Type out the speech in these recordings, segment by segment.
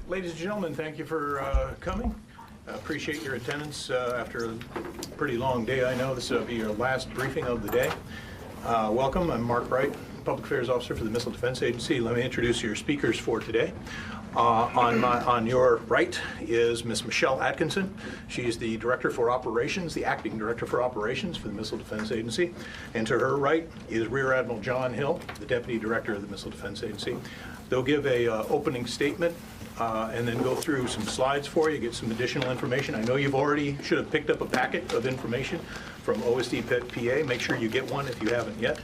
Ladies and gentlemen, thank you for coming. Appreciate your attendance after a pretty long day. I know this will be your last briefing of the day. Welcome, I'm Mark Wright, Public Affairs Officer for the Missile Defense Agency. Let me introduce your speakers for today. On your right is Ms. Michelle Atkinson. She's the Director for Operations, the Acting Director for Operations for the Missile Defense Agency. And to her right is Rear Admiral Jon A, the Deputy Director of the Missile Defense Agency. They'll give a opening statement and then go through some slides for you, get some additional information. I know you've already should have picked up a packet of information from OSD PA. Make sure you get one if you haven't yet.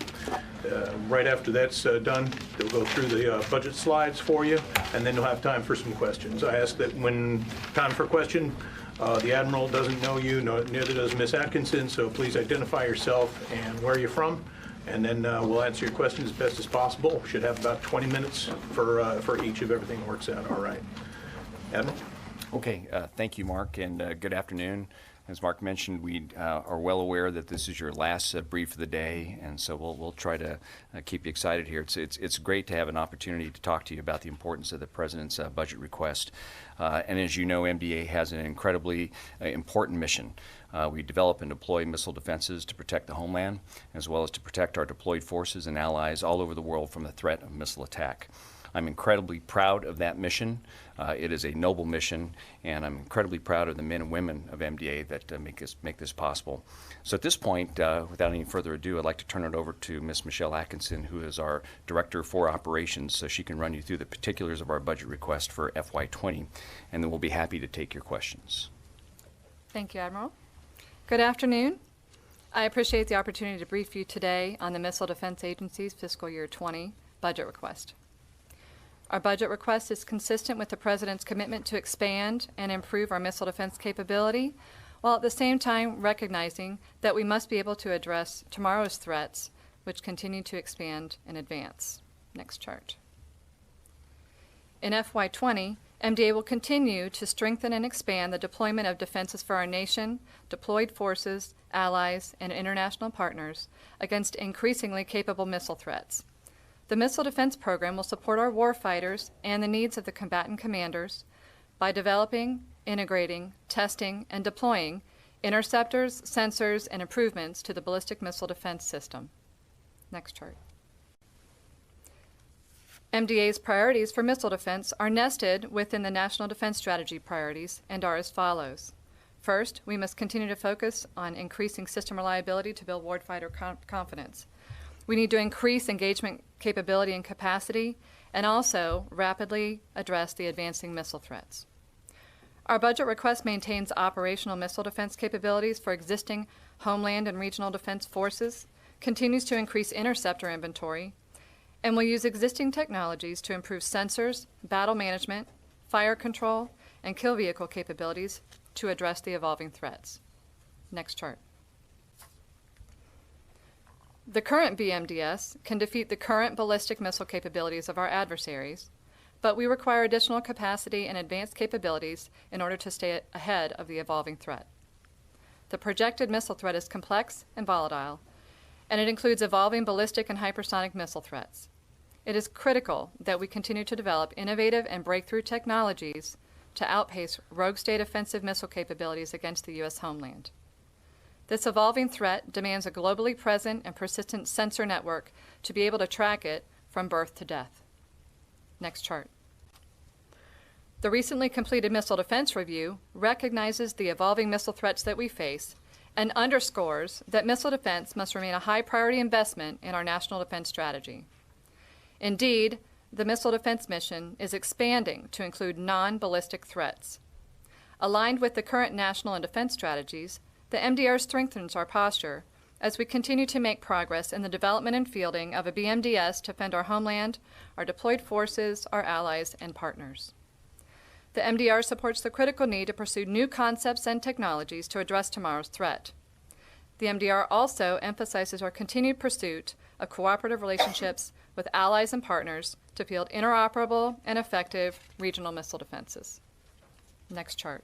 Right after that's done, they'll go through the budget slides for you, and then you'll have time for some questions. I ask that when time for question, the Admiral doesn't know you, neither does Ms. Atkinson, so please identify yourself and where you're from, and then we'll answer your questions as best as possible. Should have about 20 minutes for each if everything works out all right. Admiral? Okay, thank you, Mark, and good afternoon. As Mark mentioned, we are well aware that this is your last brief of the day, and so we'll try to keep you excited here. It's great to have an opportunity to talk to you about the importance of the President's budget request. And as you know, MDA has an incredibly important mission. We develop and deploy missile defenses to protect the homeland, as well as to protect our deployed forces and allies all over the world from the threat of missile attack. I'm incredibly proud of that mission. It is a noble mission, and I'm incredibly proud of the men and women of MDA that make this possible. So at this point, without any further ado, I'd like to turn it over to Ms. Michelle Atkinson, who is our Director for Operations, so she can run you through the particulars of our budget request for FY20, and then we'll be happy to take your questions. Thank you, Admiral. Good afternoon. I appreciate the opportunity to brief you today on the Missile Defense Agency's fiscal year 20 budget request. Our budget request is consistent with the President's commitment to expand and improve our missile defense capability, while at the same time recognizing that we must be able to address tomorrow's threats, which continue to expand and advance. Next chart. In FY20, MDA will continue to strengthen and expand the deployment of defenses for our nation, deployed forces, allies, and international partners against increasingly capable missile threats. The Missile Defense Program will support our warfighters and the needs of the combatant commanders by developing, integrating, testing, and deploying interceptors, sensors, and improvements to the ballistic missile defense system. Next chart. MDA's priorities for missile defense are nested within the National Defense Strategy priorities and are as follows. First, we must continue to focus on increasing system reliability to build warfighter confidence. We need to increase engagement capability and capacity, and also rapidly address the advancing missile threats. Our budget request maintains operational missile defense capabilities for existing homeland and regional defense forces, continues to increase interceptor inventory, and will use existing technologies to improve sensors, battle management, fire control, and kill vehicle capabilities to address the evolving threats. Next chart. The current BMDS can defeat the current ballistic missile capabilities of our adversaries, but we require additional capacity and advanced capabilities in order to stay ahead of the evolving threat. The projected missile threat is complex and volatile, and it includes evolving ballistic and hypersonic missile threats. It is critical that we continue to develop innovative and breakthrough technologies to outpace rogue state offensive missile capabilities against the U.S. homeland. This evolving threat demands a globally present and persistent sensor network to be able to track it from birth to death. Next chart. The recently completed Missile Defense Review recognizes the evolving missile threats that we face and underscores that missile defense must remain a high priority investment in our national defense strategy. Indeed, the missile defense mission is expanding to include non-ballistic threats. Aligned with the current national and defense strategies, the MDR strengthens our posture as we continue to make progress in the development and fielding of a BMDS to defend our homeland, our deployed forces, our allies, and partners. The MDR supports the critical need to pursue new concepts and technologies to address tomorrow's threat. The MDR also emphasizes our continued pursuit of cooperative relationships with allies and partners to field interoperable and effective regional missile defenses. Next chart.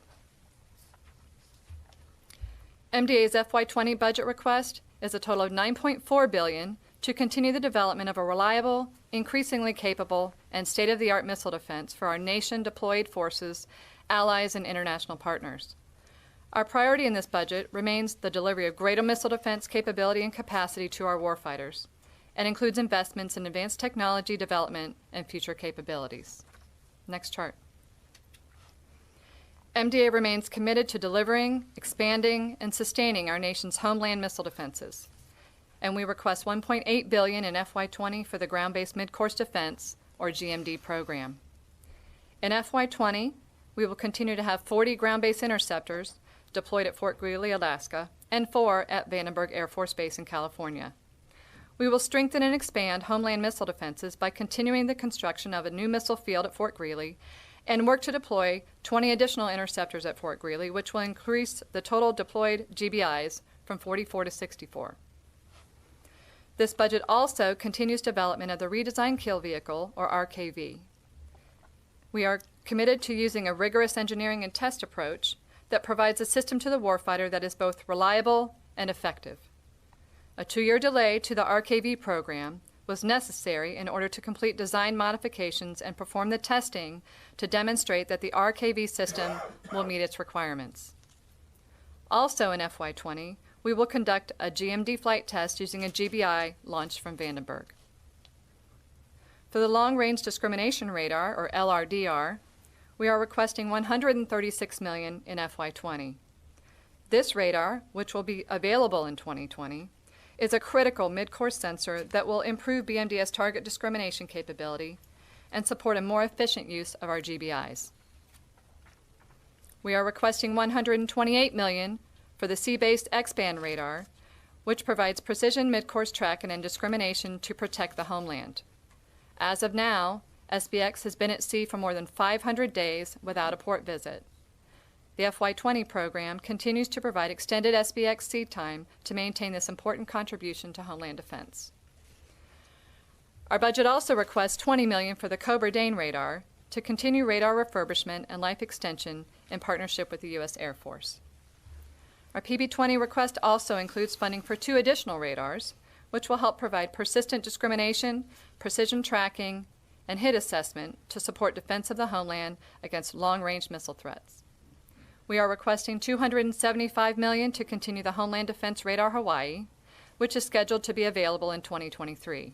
MDA's FY20 budget request is a total of $9.4 billion to continue the development of a reliable, increasingly capable, and state-of-the-art missile defense for our nation-deployed forces, allies, and international partners. Our priority in this budget remains the delivery of greater missile defense capability and capacity to our warfighters, and includes investments in advanced technology development and future capabilities. Next chart. MDA remains committed to delivering, expanding, and sustaining our nation's homeland missile defenses, and we request $1.8 billion in FY20 for the Ground-Based Mid-Course Defense, or GMD, program. In FY20, we will continue to have 40 ground-based interceptors deployed at Fort Greely, Alaska, and 4 at Vandenberg Air Force Base in California. We will strengthen and expand homeland missile defenses by continuing the construction of a new missile field at Fort Greely and work to deploy 20 additional interceptors at Fort Greely, which will increase the total deployed GBIs from 44 to 64. This budget also continues development of the Redesigned Kill Vehicle, or RKV. We are committed to using a rigorous engineering and test approach that provides a system to the warfighter that is both reliable and effective. A 2-year delay to the RKV program was necessary in order to complete design modifications and perform the testing to demonstrate that the RKV system will meet its requirements. Also in FY20, we will conduct a GMD flight test using a GBI launched from Vandenberg. For the Long Range Discrimination Radar, or LRDR, we are requesting $136 million in FY20. This radar, which will be available in 2020, is a critical mid-course sensor that will improve BMDS target discrimination capability and support a more efficient use of our GBIs. We are requesting $128 million for the sea-based X-band radar, which provides precision mid-course tracking and discrimination to protect the homeland. As of now, SBX has been at sea for more than 500 days without a port visit. The FY20 program continues to provide extended SBX seed time to maintain this important contribution to Homeland Defense. Our budget also requests $20 million for the Cobra Dane radar to continue radar refurbishment and life extension in partnership with the U.S. Air Force. Our PB20 request also includes funding for 2 additional radars, which will help provide persistent discrimination, precision tracking, and hit assessment to support defense of the homeland against long-range missile threats. We are requesting $275 million to continue the Homeland Defense Radar Hawaii, which is scheduled to be available in 2023.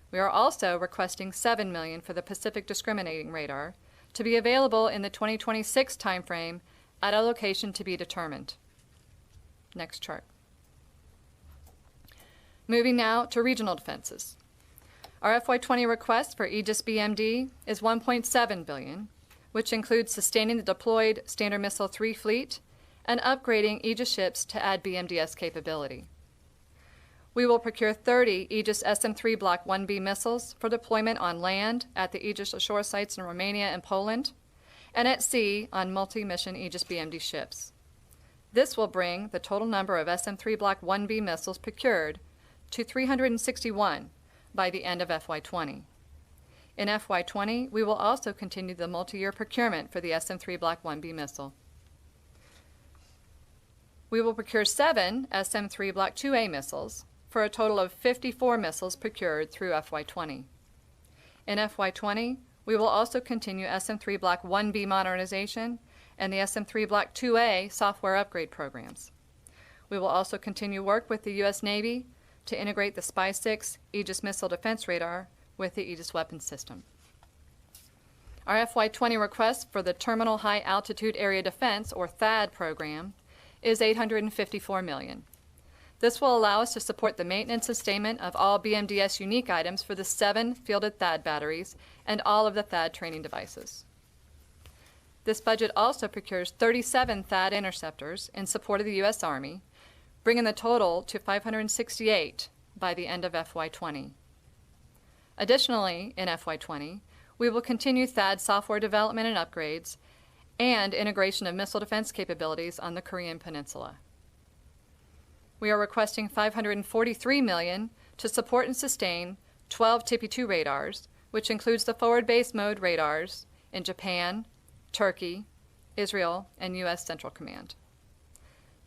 We are also requesting $7 million for the Pacific Discriminating Radar to be available in the 2026 timeframe at a location to be determined. Next chart. Moving now to regional defenses. Our FY20 request for Aegis BMD is $1.7 billion, which includes sustaining the deployed Standard Missile 3 fleet and upgrading Aegis ships to add BMDS capability. We will procure 30 Aegis SM-3 Block 1B missiles for deployment on land at the Aegis ashore sites in Romania and Poland, and at sea on multi-mission Aegis BMD ships. This will bring the total number of SM-3 Block 1B missiles procured to 361 by the end of FY20. In FY20, we will also continue the multi-year procurement for the SM-3 Block 1B missile. We will procure 7 SM-3 Block 2A missiles for a total of 54 missiles procured through FY20. In FY20, we will also continue SM-3 Block 1B modernization and the SM-3 Block 2A software upgrade programs. We will also continue work with the U.S. Navy to integrate the SPY-6 Aegis Missile Defense Radar with the Aegis Weapons System. Our FY20 request for the Terminal High Altitude Area Defense, or THAAD program, is $854 million. This will allow us to support the maintenance and sustainment of all BMDS unique items for the 7 fielded THAAD batteries and all of the THAAD training devices. This budget also procures 37 THAAD interceptors in support of the U.S. Army, bringing the total to 568 by the end of FY20. Additionally, in FY20, we will continue THAAD software development and upgrades and integration of missile defense capabilities on the Korean Peninsula. We are requesting $543 million to support and sustain 12 TP2 radars, which includes the forward-based mode radars in Japan, Turkey, Israel, and U.S. Central Command.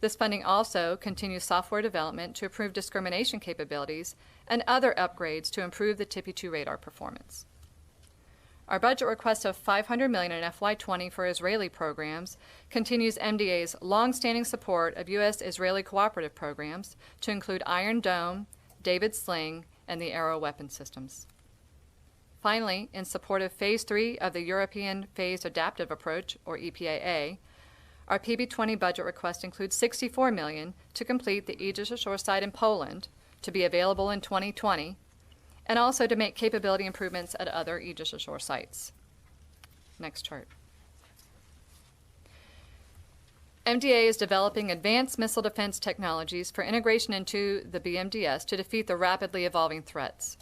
This funding also continues software development to improve discrimination capabilities and other upgrades to improve the TPY-2 radar performance. Our budget request of $500 million in FY20 for Israeli programs continues MDA's long-standing support of U.S.-Israeli cooperative programs to include Iron Dome, David Sling, and the Arrow weapon systems. Finally, in support of Phase 3 of the European Phased Adaptive Approach, or EPAA, our PB20 budget request includes $64 million to complete the Aegis Ashore site in Poland, to be available in 2020, and also to make capability improvements at other Aegis Ashore sites. Next chart. MDA is developing advanced missile defense technologies for integration into the BMDS to defeat the rapidly evolving threats.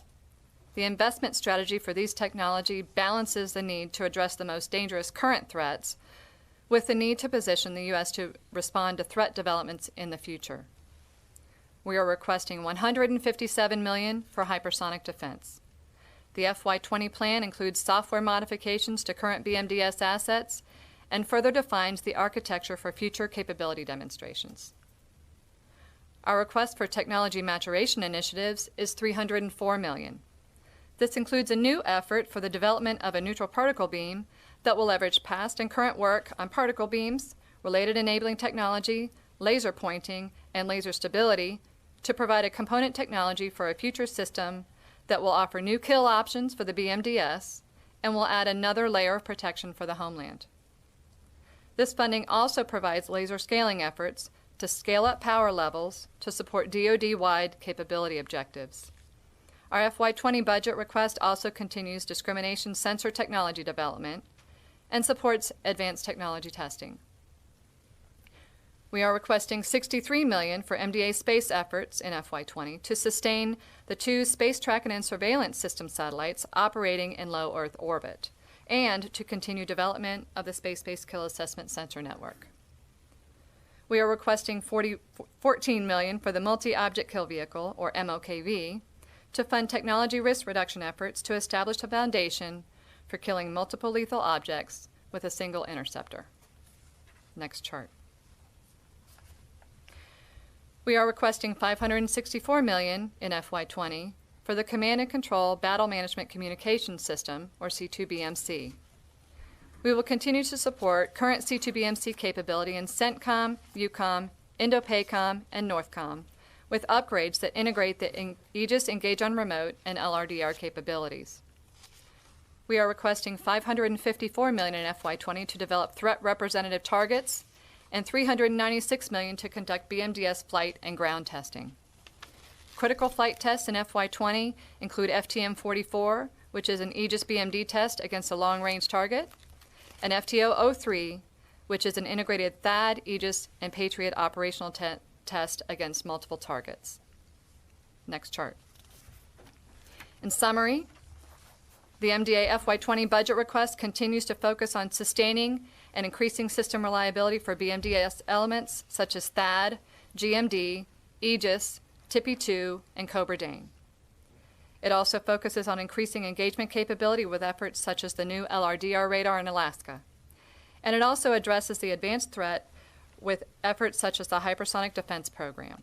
The investment strategy for these technology balances the need to address the most dangerous current threats with the need to position the U.S. to respond to threat developments in the future. We are requesting $157 million for hypersonic defense. The FY20 plan includes software modifications to current BMDS assets and further defines the architecture for future capability demonstrations. Our request for technology maturation initiatives is $304 million. This includes a new effort for the development of a neutral particle beam that will leverage past and current work on particle beams, related enabling technology, laser pointing, and laser stability to provide a component technology for a future system that will offer new kill options for the BMDS and will add another layer of protection for the homeland. This funding also provides laser scaling efforts to scale up power levels to support DoD-wide capability objectives. Our FY20 budget request also continues discrimination sensor technology development and supports advanced technology testing. We are requesting $63 million for MDA space efforts in FY20 to sustain the 2 space tracking and surveillance system satellites operating in low Earth orbit, and to continue development of the Space-Based Kill Assessment Sensor Network. We are requesting $14 million for the Multi-Object Kill Vehicle, or MOKV, to fund technology risk reduction efforts to establish a foundation for killing multiple lethal objects with a single interceptor. Next chart. We are requesting $564 million in FY20 for the Command and Control Battle Management Communications System, or C2BMC. We will continue to support current C2BMC capability in CENTCOM, EUCOM, INDOPACOM, and NORTHCOM, with upgrades that integrate the Aegis Engage on Remote and LRDR capabilities. We are requesting $554 million in FY20 to develop threat representative targets and $396 million to conduct BMDS flight and ground testing. Critical flight tests in FY20 include FTM-44, which is an Aegis BMD test against a long-range target, and FTO-03, which is an integrated THAAD, Aegis, and Patriot operational test against multiple targets. Next chart. In summary, the MDA FY20 budget request continues to focus on sustaining and increasing system reliability for BMDS elements such as THAAD, GMD, Aegis, TPY-2, and Cobra Dane. It also focuses on increasing engagement capability with efforts such as the new LRDR radar in Alaska. And it also addresses the advanced threat with efforts such as the Hypersonic Defense Program.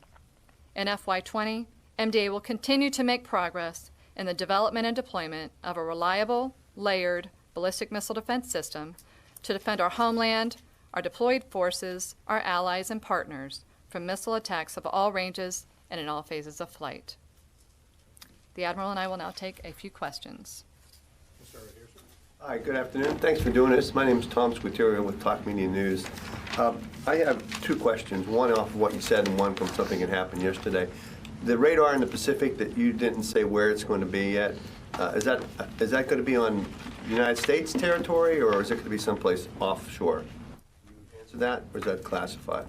In FY20, MDA will continue to make progress in the development and deployment of a reliable, layered ballistic missile defense system to defend our homeland, our deployed forces, our allies, and partners from missile attacks of all ranges and in all phases of flight. The Admiral and I will now take a few questions. Hi, good afternoon. Thanks for doing this. My name is Tom Squitieri with Talk Media News. I have 2 questions, one off of what you said and one from something that happened yesterday. The radar in the Pacific that you didn't say where it's going to be yet, is that going to be on United States territory, or is it going to be someplace offshore? Can you answer that, or is that classified?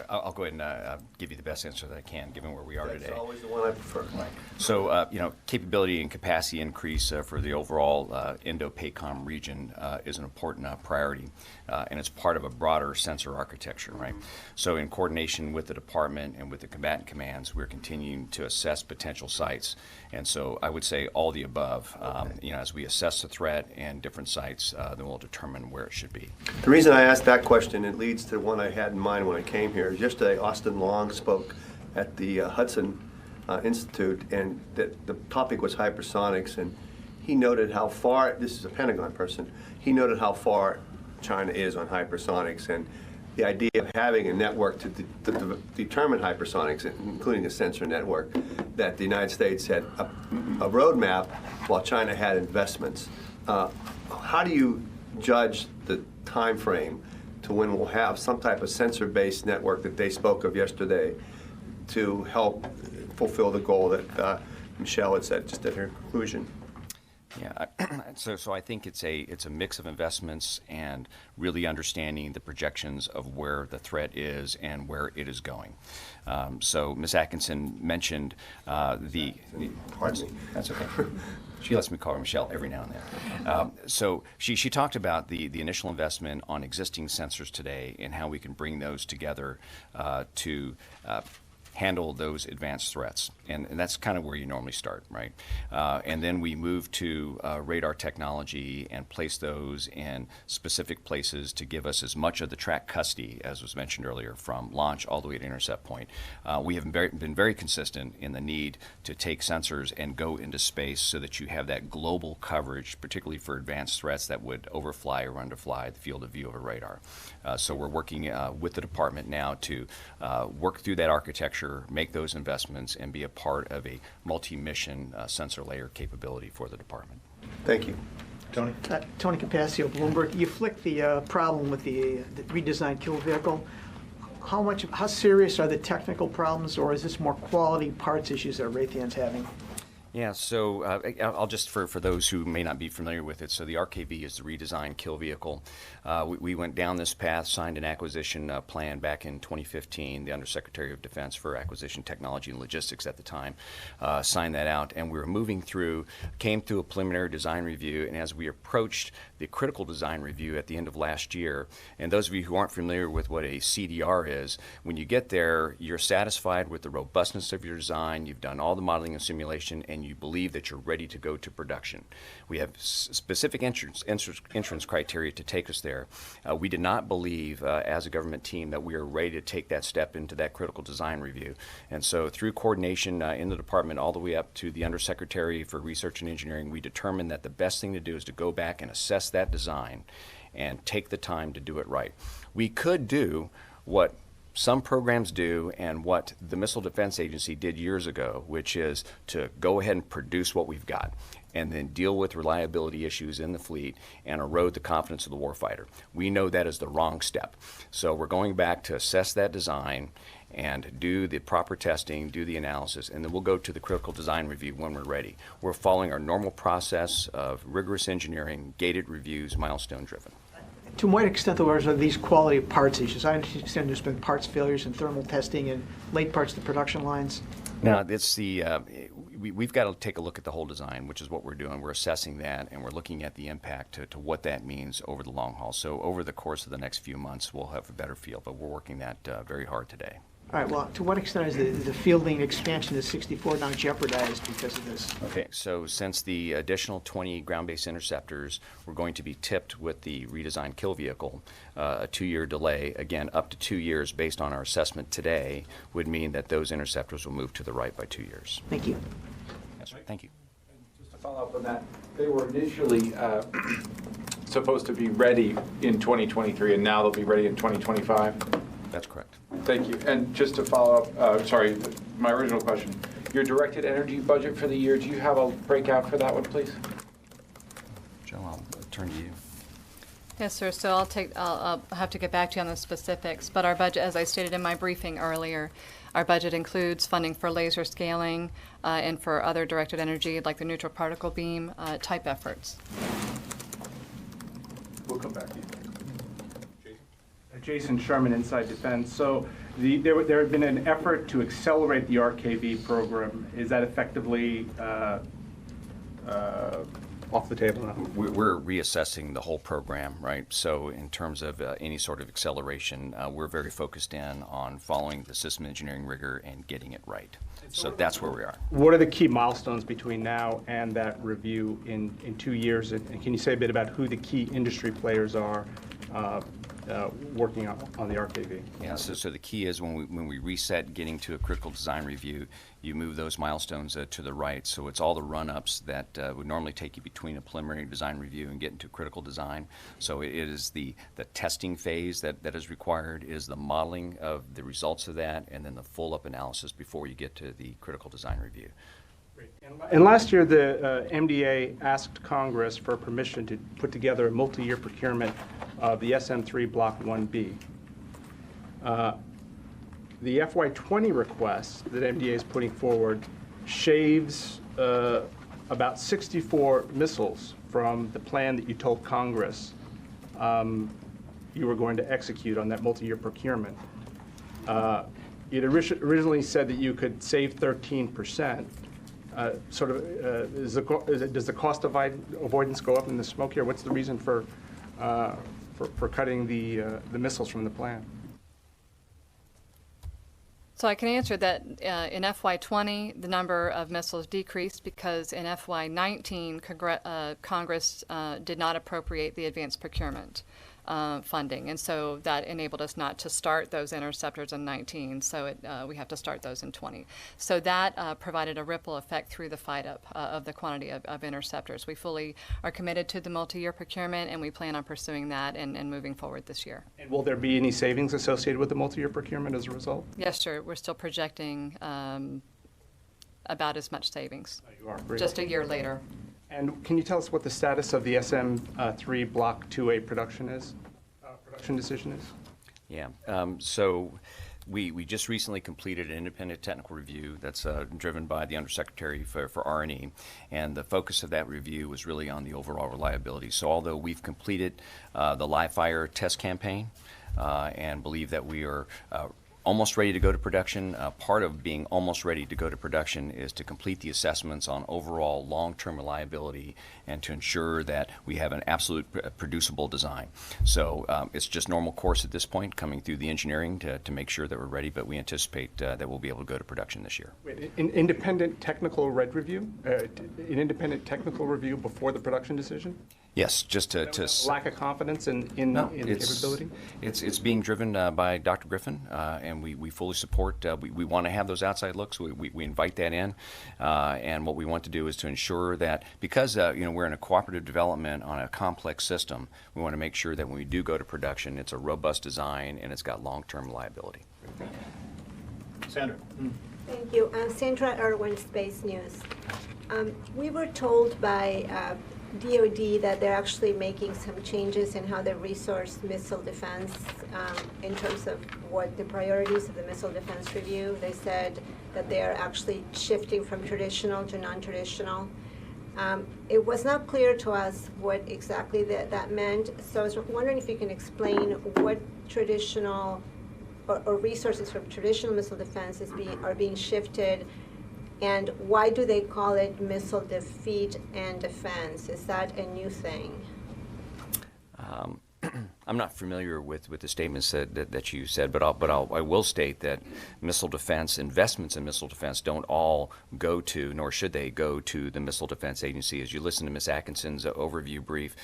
I'll go ahead and give you the best answer that I can, given where we are That's today. always the one I prefer. So, capability and capacity increase for the overall Indo-PACOM region is an important priority, and it's part of a broader sensor architecture, right? So, in coordination with the department and with the combatant commands, we're continuing to assess potential sites, and so I would say all the above. As we assess the threat and different sites, then we'll determine where it should be. The reason I asked that question, it leads to one I had in mind when I came here. Yesterday, Austin Long spoke at the Hudson Institute, and the topic was hypersonics, and he noted how far, this is a Pentagon person, he noted how far China is on hypersonics, and the idea of having a network to determine hypersonics, including a sensor network, that the United States had a roadmap while China had investments. How do you judge the time frame to when we'll have some type of sensor-based network that they spoke of yesterday to help fulfill the goal that Michelle had said just at her conclusion? Yeah, so I think it's a mix of investments and really understanding the projections of where the threat is and where it is going. So Ms. Atkinson mentioned Pardon me. That's okay. She lets me call her Michelle every now and then. So she talked about the initial investment on existing sensors today and how we can bring those together to handle those advanced threats. And that's kind of where you normally start, right? And then we move to radar technology and place those in specific places to give us as much of the track custody, as was mentioned earlier, from launch all the way to intercept point. We have been very consistent in the need to take sensors and go into space so that you have that global coverage, particularly for advanced threats that would overfly or underfly the field of view of a radar. So we're working with the department now to work through that architecture, make those investments, and be a part of a multi-mission sensor layer capability for the department. Thank you. Tony? Tony Capascio, Bloomberg. You flicked the problem with the redesigned kill vehicle. How serious are the technical problems, or is this more quality parts issues that Raytheon's having? Yeah, so I'll just, for those who may not be familiar with it, so the RKV is the redesigned kill vehicle. We went down this path, signed an acquisition plan back in 2015. The Undersecretary of Defense for Acquisition Technology and Logistics at the time signed that out, and we were moving through, came through a preliminary design review, and as we approached the critical design review at the end of last year, and those of you who aren't familiar with what a CDR is, when you get there, you're satisfied with the robustness of your design, you've done all the modeling and simulation, and you believe that you're ready to go to production. We have specific entrance criteria to take us there. We did not believe as a government team that we are ready to take that step into that critical design review. And so through coordination in the department all the way up to the Undersecretary for Research and Engineering, we determined that the best thing to do is to go back and assess that design and take the time to do it right. We could do what some programs do and what the Missile Defense Agency did years ago, which is to go ahead and produce what we've got and then deal with reliability issues in the fleet and erode the confidence of the warfighter. We know that is the wrong step. So we're going back to assess that design and do the proper testing, do the analysis, and then we'll go to the critical design review when we're ready. We're following our normal process of rigorous engineering, gated reviews, milestone driven. To what extent, though, are these quality of parts issues? I understand there's been parts failures and thermal testing and late parts to the production lines. Now, it's we've got to take a look at the whole design, which is what we're doing. We're assessing that, and we're looking at the impact to what that means over the long haul. So over the course of the next few months, we'll have a better feel, but we're working that very hard today. All right, well, to what extent is the fielding expansion to 64 now jeopardized because of this? Okay, so since the additional 20 ground-based interceptors were going to be tipped with the redesigned kill vehicle, a 2-year delay, again, up to 2 years based on our assessment today, would mean that those interceptors will move to the right by 2 years. Thank you. Yes, sir. Thank you. Just to follow up on that, they were initially supposed to be ready in 2023, and now they'll be ready in 2025? That's correct. Thank you. And just to follow up, sorry, my original question, your directed energy budget for the year, do you have a breakout for that one, please? Joe, I'll turn to you. Yes, sir. So I'll have to get back to you on the specifics, but our budget, as I stated in my briefing earlier, our budget includes funding for laser scaling and for other directed energy, like the neutral particle beam type efforts. We'll come back to you. Jason Sherman, Inside Defense. So There had been an effort to accelerate the RKV program. Is that effectively off the table now? We're reassessing the whole program, right? So in terms of any sort of acceleration, we're very focused in on following the system engineering rigor and getting it right. So that's where we are. What are the key milestones between now and that review in 2 years? And can you say a bit about who the key industry players are working on the RKV? Yeah, so the key is when we reset getting to a critical design review, you move those milestones to the right. So it's all the run-ups that would normally take you between a preliminary design review and getting to critical design. So it is the testing phase that is required, it is the modeling of the results of that, and then the full-up analysis before you get to the critical design review. And last year, the MDA asked Congress for permission to put together a multi-year procurement of the SM3 Block 1B. The FY20 request that MDA is putting forward shaves about 64 missiles from the plan that you told Congress you were going to execute on that multi-year procurement. It originally said that you could save 13%. Does the cost avoidance go up in the smoke here? What's the reason for cutting the missiles from the plan? So I can answer that in FY20, the number of missiles decreased because in FY19, Congress did not appropriate the advanced procurement funding. And so that enabled us not to start those interceptors in 19. So we have to start those in 20. So that provided a ripple effect through the fight up of the quantity of interceptors. We fully are committed to the multi-year procurement, and we plan on pursuing that and moving forward this year. And will there be any savings associated with the multi-year procurement as a result? Yes, sir. We're still projecting about as much savings. You are. Great. Just a year later. And can you tell us what the status of the SM3 Block 2A production decision is? Yeah, so we just recently completed an independent technical review that's driven by the Undersecretary for R&E, and the focus of that review was really on the overall reliability. So although we've completed the live fire test campaign and believe that we are almost ready to go to production. Part of being almost ready to go to production is to complete the assessments on overall long-term reliability and to ensure that we have an absolute producible design. So it's just normal course at this point, coming through the engineering to make sure that we're ready, but we anticipate that we'll be able to go to production this year. Wait, an independent technical review? An independent technical review before the production decision? Yes, just to lack of confidence in the capability? It's being driven by Dr. Griffin, and we fully support. We want to have those outside looks. We invite that in, and what we want to do is to ensure that because we're in a cooperative development on a complex system, we want to make sure that when we do go to production, it's a robust design and it's got long-term reliability. Sandra. Thank you. Sandra Irwin, Space News. We were told by DOD that they're actually making some changes in how they resource missile defense in terms of what the priorities of the missile defense review. They said that they are actually shifting from traditional to non-traditional. It was not clear to us what exactly that meant, so I was wondering if you can explain what traditional or resources from traditional missile defense are being shifted. And why do they call it missile defeat and defense? Is that a new thing? I'm not familiar with the statements that you said, but I will state that missile defense, investments in missile defense don't all go to, nor should they go to, the Missile Defense Agency. As you listen to Ms. Atkinson's overview brief,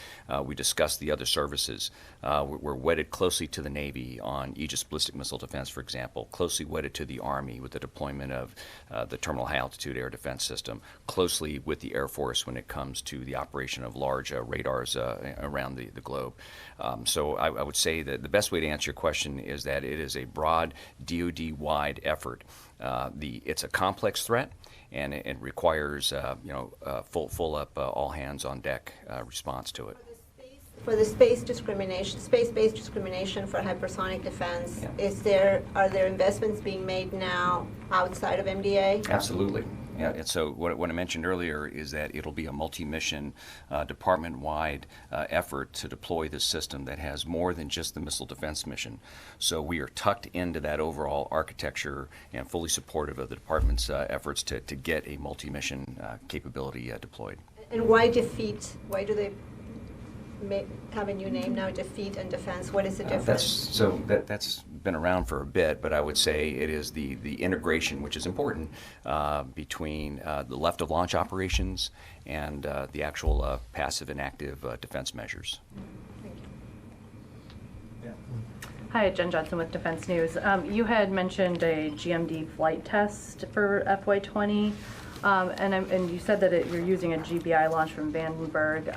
we discussed the other services. We're wedded closely to the Navy on Aegis ballistic missile defense, for example, closely wedded to the Army with the deployment of the Terminal High Altitude Air Defense System, closely with the Air Force when it comes to the operation of large radars around the globe. So I would say that the best way to answer your question is that it is a broad DoD-wide effort. It's a complex threat, and it requires full up, all hands on deck response to it. For the space-based discrimination for hypersonic defense, are there investments being made now outside of MDA? Absolutely. Yeah, and so what I mentioned earlier is that it'll be a multi-mission, department-wide effort to deploy this system that has more than just the missile defense mission. So we are tucked into that overall architecture and fully supportive of the department's efforts to get a multi-mission capability deployed. And why defeat? Why do they have a new name now, defeat and defense? What is the difference? That's been around for a bit, but I would say it is the integration, which is important, between the left of launch operations and the actual passive and active defense measures. Thank you. Hi, Jen Johnson with Defense News. You had mentioned a GMD flight test for FY20. And you said that you're using a GBI launch from Vandenberg.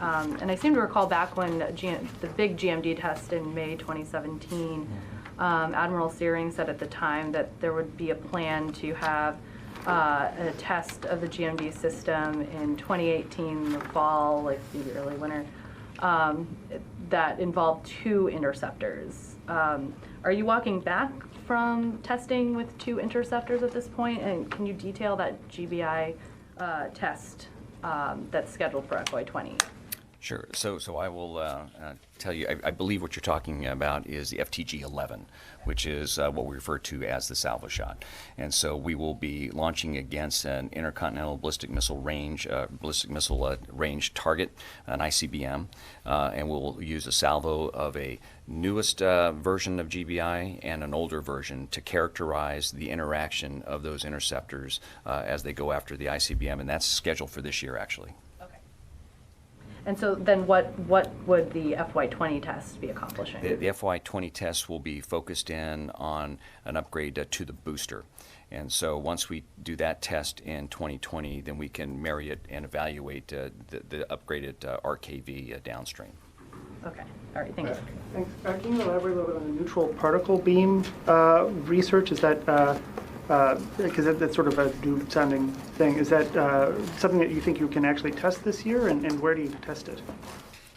And I seem to recall back when the big GMD test in May 2017, Admiral Searing said at the time that there would be a plan to have a test of the GMD system in 2018, the fall, like the early winter, that involved 2 interceptors. Are you walking back from testing with 2 interceptors at this point? And can you detail that GBI test that's scheduled for FY20? Sure. So I will tell you, I believe what you're talking about is the FTG-11, which is what we refer to as the salvo shot. And so we will be launching against an intercontinental ballistic missile range target, an ICBM, and we'll use a salvo of a newest version of GBI and an older version to characterize the interaction of those interceptors as they go after the ICBM, and that's scheduled for this year, actually. And so then what would the FY20 test be accomplishing? The FY20 test will be focused in on an upgrade to the booster. And so once we do that test in 2020, then we can marry it and evaluate the upgraded RKV downstream. Okay. All right. Thank you. Thanks. Can you elaborate a little bit on the neutral particle beam research? Is that because that's sort of a new-sounding thing. Is that something that you think you can actually test this year, and where do you test it?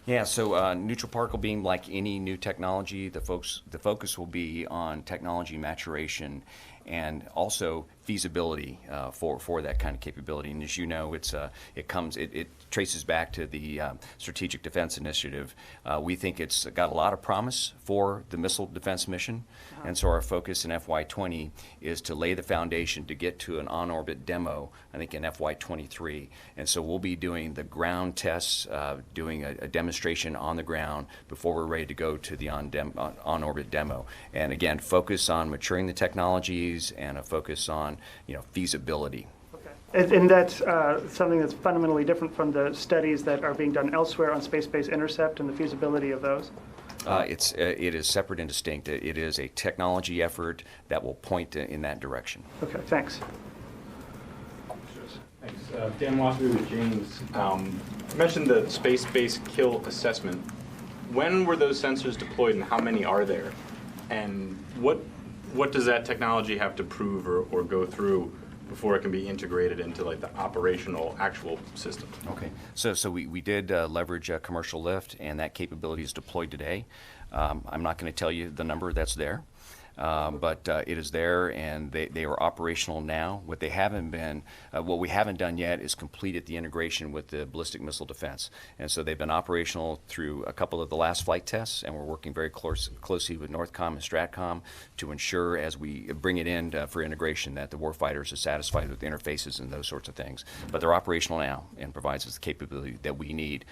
Yeah, so neutral particle beam, like any new technology, the focus will be on technology maturation and also feasibility for that kind of capability. And as you know, it traces back to the Strategic Defense Initiative. We think it's got a lot of promise for the missile defense mission, and so our focus in FY20 is to lay the foundation to get to an on-orbit demo, I think in FY23. And so we'll be doing the ground tests, doing a demonstration on the ground before we're ready to go to the on-orbit demo. And again, focus on maturing the technologies and a focus on feasibility. And that's something that's fundamentally different from the studies that are being done elsewhere on space-based intercept and the feasibility of those? It is separate and distinct. It is a technology effort that will point in that direction. Okay, thanks. Thanks. Dan Wasserby with James. You mentioned the space-based kill assessment. When were those sensors deployed and how many are there? And what does that technology have to prove or go through before it can be integrated into like the operational actual system? Okay. So we did leverage commercial lift, and that capability is deployed today. I'm not going to tell you the number that's there. But it is there, and they are operational now. What we haven't done yet is completed the integration with the ballistic missile defense. And so they've been operational through a couple of the last flight tests, and we're working very closely with Northcom and Stratcom to ensure as we bring it in for integration that the warfighters are satisfied with the interfaces and those sorts of things. But they're operational now and provides us the capability that we need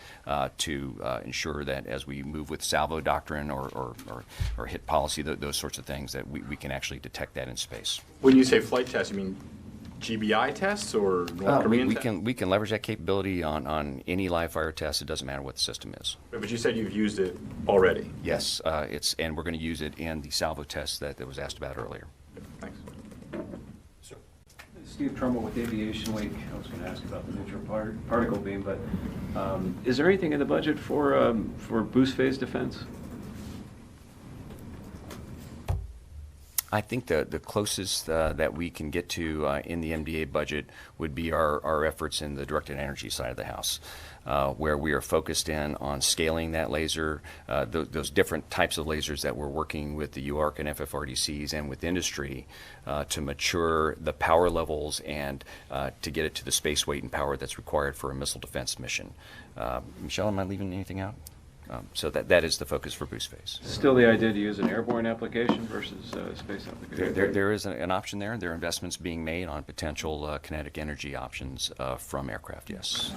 to ensure that as we move with salvo doctrine or hit policy, those sorts of things, that we can actually detect that in space. When you say flight tests, you mean GBI tests or North Korean tests? We can leverage that capability on any live fire test. It doesn't matter what the system is. But you said you've used it already. Yes, and we're going to use it in the salvo test that was asked about earlier. Thanks. Sir. Steve Trumbull with Aviation Week. I was going to ask about the neutral particle beam, but is there anything in the budget for boost phase defense? I think the closest that we can get to in the MDA budget would be our efforts in the directed energy side of the house, where we are focused in on scaling that laser, those different types of lasers that we're working with the UARC and FFRDCs and with industry to mature the power levels and to get it to the space weight and power that's required for a missile defense mission. Michelle, am I leaving anything out? So that is the focus for boost phase. Still the idea to use an airborne application versus space application? There is an option there. There are investments being made on potential kinetic energy options from aircraft, yes.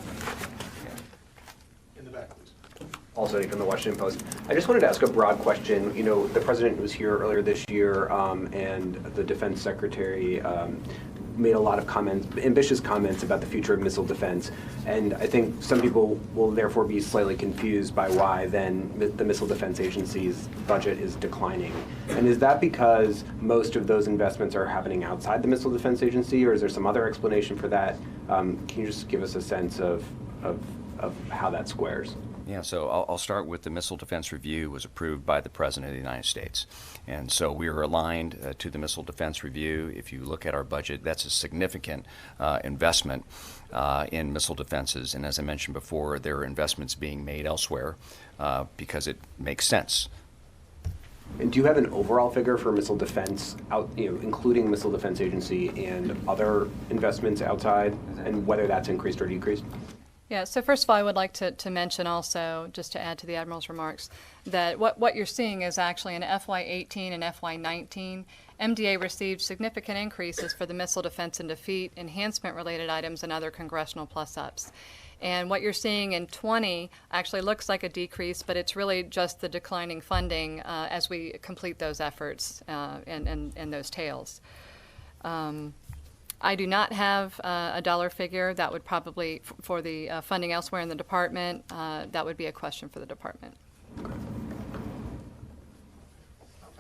In the back, please. Also from the Washington Post. I just wanted to ask a broad question. You know, the president was here earlier this year, and the defense secretary made a lot of comments, ambitious comments about the future of missile defense. And I think some people will therefore be slightly confused by why then the Missile Defense Agency's budget is declining. And is that because most of those investments are happening outside the Missile Defense Agency, or is there some other explanation for that? Can you just give us a sense of how that squares? Yeah, so I'll start with the Missile Defense Review was approved by the President of the United States. And so we are aligned to the Missile Defense Review. If you look at our budget, that's a significant investment in missile defenses. And as I mentioned before, there are investments being made elsewhere because it makes sense. And do you have an overall figure for missile defense, including Missile Defense Agency and other investments outside, and whether that's increased or decreased? Yeah, so first of all, I would like to mention also, just to add to the Admiral's remarks, that what you're seeing is actually in FY18 and FY19, MDA received significant increases for the missile defense and defeat, enhancement-related items, and other congressional plus-ups. And what you're seeing in 20 actually looks like a decrease, but it's really just the declining funding as we complete those efforts and those tails. I do not have a dollar figure. That would probably, for the funding elsewhere in the department, that would be a question for the department. I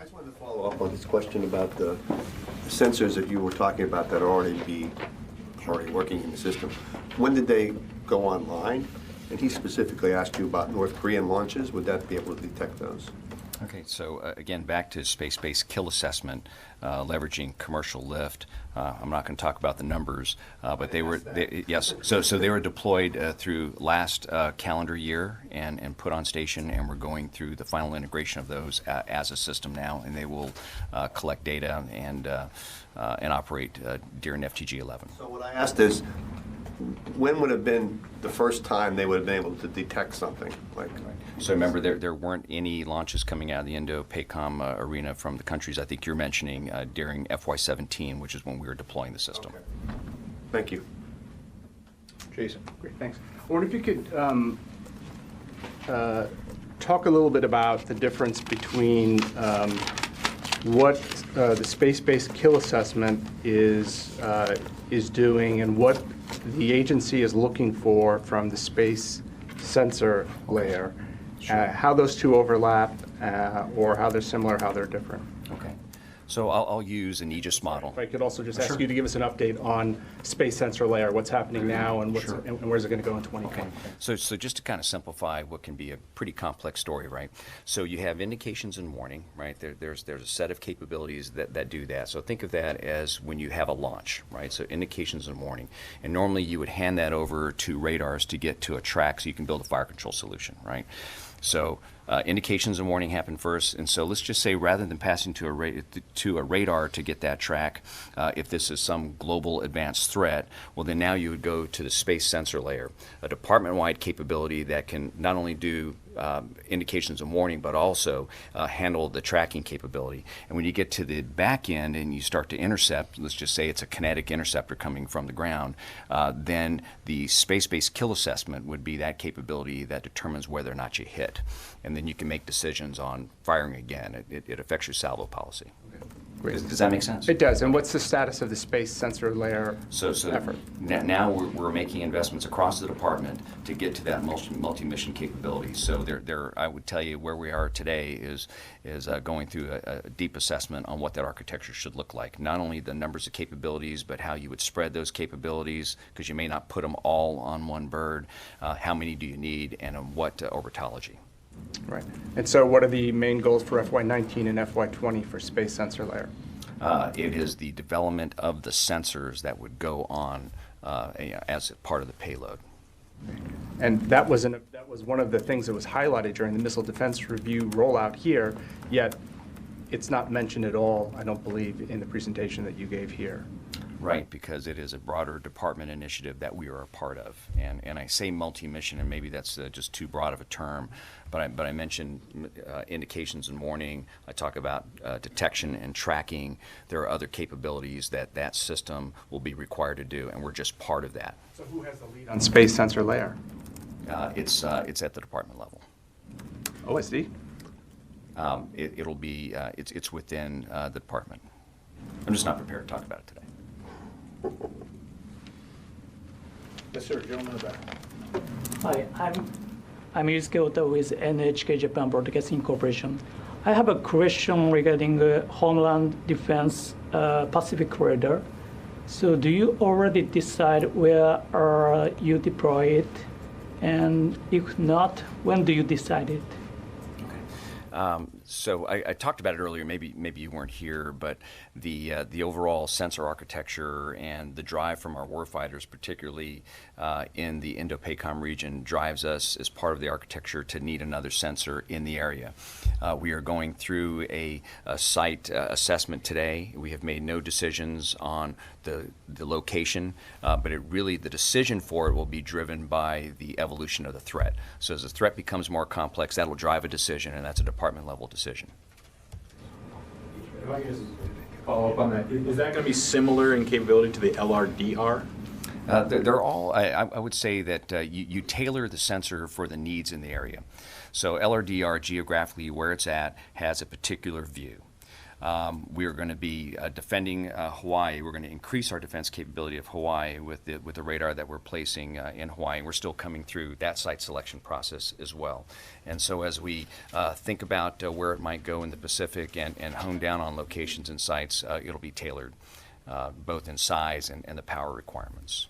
just wanted to follow up on this question about the sensors that you were talking about that are already working in the system. When did they go online? And he specifically asked you about North Korean launches. Would that be able to detect those? Okay, so again, back to space-based kill assessment, leveraging commercial lift. I'm not going to talk about the numbers, but yes. So they were deployed through last calendar year and put on station, and we're going through the final integration of those as a system now, and they will collect data and operate during FTG 11. So what I asked is, when would have been the first time they would have been able to detect something? So remember, there weren't any launches coming out of the Indo-PACOM arena from the countries I think you're mentioning during FY17, which is when we were deploying the system. Okay. Thank you. Jason. Great, thanks. I wonder if you could talk a little bit about the difference between what the space-based kill assessment is doing and what the agency is looking for from the space sensor layer. How those two overlap, or how they're similar, how they're different. Okay. So I'll use an Aegis model. If I could also just ask you to give us an update on space sensor layer, what's happening now, and and where's it going to go in 2020? Okay. So just to kind of simplify what can be a pretty complex story, right? So you have indications and warning, right? There's a set of capabilities that do that. So think of that as when you have a launch, right? So indications and warning. And normally you would hand that over to radars to get to a track so you can build a fire control solution, right? So indications and warning happen first, and so let's just say rather than passing to a radar to get that track, if this is some global advanced threat, well then now you would go to the space sensor layer, a department-wide capability that can not only do indications and warning, but also handle the tracking capability. And when you get to the back end and you start to intercept, let's just say it's a kinetic interceptor coming from the ground, then the space-based kill assessment would be that capability that determines whether or not you hit. And then you can make decisions on firing again. It affects your salvo policy. Does that make sense? It does. And what's the status of the space sensor layer effort? Now we're making investments across the department to get to that multi-mission capability. So I would tell you where we are today is going through a deep assessment on what that architecture should look like. Not only the numbers of capabilities, but how you would spread those capabilities, because you may not put them all on one bird. How many do you need, and on what orbitology? Right. And so what are the main goals for FY19 and FY20 for space sensor layer? It is the development of the sensors that would go on as a part of the payload. And that was one of the things that was highlighted during the Missile Defense Review rollout here, yet it's not mentioned at all, I don't believe, in the presentation that you gave here. Right, because it is a broader department initiative that we are a part of. And I say multi-mission, and maybe that's just too broad of a term, but I mentioned indications and warning. I talk about detection and tracking. There are other capabilities that that system will be required to do, and we're just part of that. So who has the lead on space sensor layer? It's at the department level. OSD? It'll be, it's within the department. I'm just not prepared to talk about it today. Yes, sir, gentleman in the back. Hi, I'm Yusuke with NHK Japan Broadcasting Corporation. I have a question regarding Homeland Defense Pacific Corridor. So do you already decide where you deploy it? And if not, when do you decide it? So I talked about it earlier. Maybe you weren't here, but the overall sensor architecture and the drive from our warfighters, particularly in the Indo-PACOM region, drives us as part of the architecture to need another sensor in the area. We are going through a site assessment today. We have made no decisions on the location, but the decision for it will be driven by the evolution of the threat. So as the threat becomes more complex, that will drive a decision, and that's a department level decision. If I could just follow up on that, is that going to be similar in capability to the LRDR? They're all, I would say that you tailor the sensor for the needs in the area. So LRDR, geographically where it's at, has a particular view. We are going to be defending Hawaii. We're going to increase our defense capability of Hawaii with the radar that we're placing in Hawaii. We're still coming through that site selection process as well. And so as we think about where it might go in the Pacific and hone down on locations and sites, it'll be tailored both in size and the power requirements.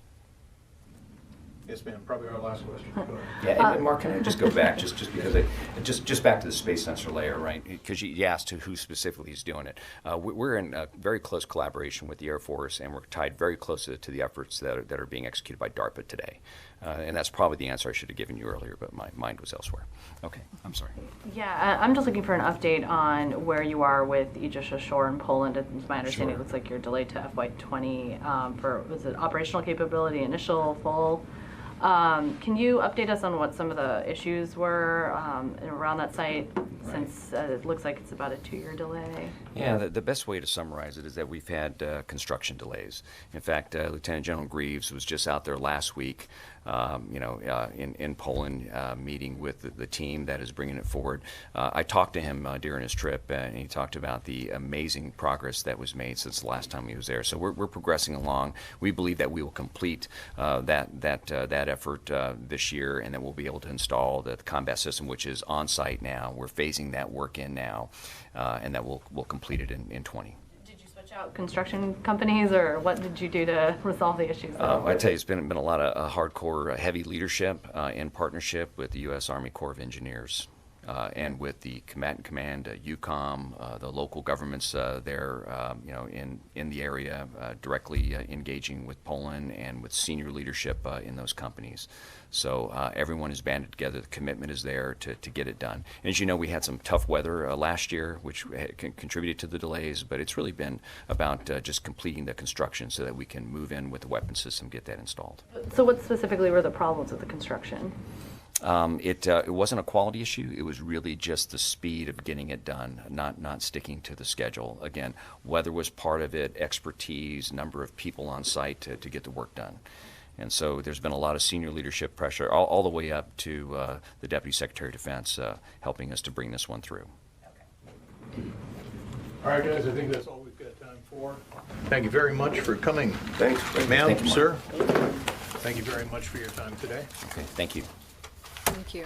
Yes, ma'am, probably our last question. Go ahead. Yeah, and Mark, can I just go back, just because just back to the space sensor layer, right? Because you asked who specifically is doing it. We're in very close collaboration with the Air Force, and we're tied very closely to the efforts that are being executed by DARPA today. And that's probably the answer I should have given you earlier, but my mind was elsewhere. Okay, I'm sorry. Yeah, I'm just looking for an update on where you are with Aegis Ashore in Poland. It's my understanding Sure. It looks like you're delayed to FY20 for, was it operational capability, initial, full? Can you update us on what some of the issues were around that site, since it looks like it's about a 2-year delay? Yeah, the best way to summarize it is that we've had construction delays. In fact, Lieutenant General Greaves was just out there last week, in Poland, meeting with the team that is bringing it forward. I talked to him during his trip, and he talked about the amazing progress that was made since the last time he was there. So we're progressing along. We believe that we will complete that effort this year, and then we'll be able to install the combat system, which is on site now. We're phasing that work in now, and that we'll complete it in 20. Out construction companies, or what did you do to resolve the issues? I tell you, it's been a lot of hardcore, heavy leadership in partnership with the U.S. Army Corps of Engineers and with the Combatant Command, EUCOM, the local governments there, in the area, directly engaging with Poland and with senior leadership in those companies. So everyone is banded together. The commitment is there to get it done. And as you know, we had some tough weather last year, which contributed to the delays, but it's really been about just completing the construction so that we can move in with the weapon system, get that installed. So what specifically were the problems with the construction? It wasn't a quality issue. It was really just the speed of getting it done, not sticking to the schedule. Again, weather was part of it, expertise, number of people on site to get the work done. And so there's been a lot of senior leadership pressure, all the way up to the Deputy Secretary of Defense helping us to bring this one through. All right, guys, I think that's all we've got time for. Thank you very much for coming. Thanks. Ma'am, Thank you, sir. Thank you very much for your time today. Okay, thank you. Thank you.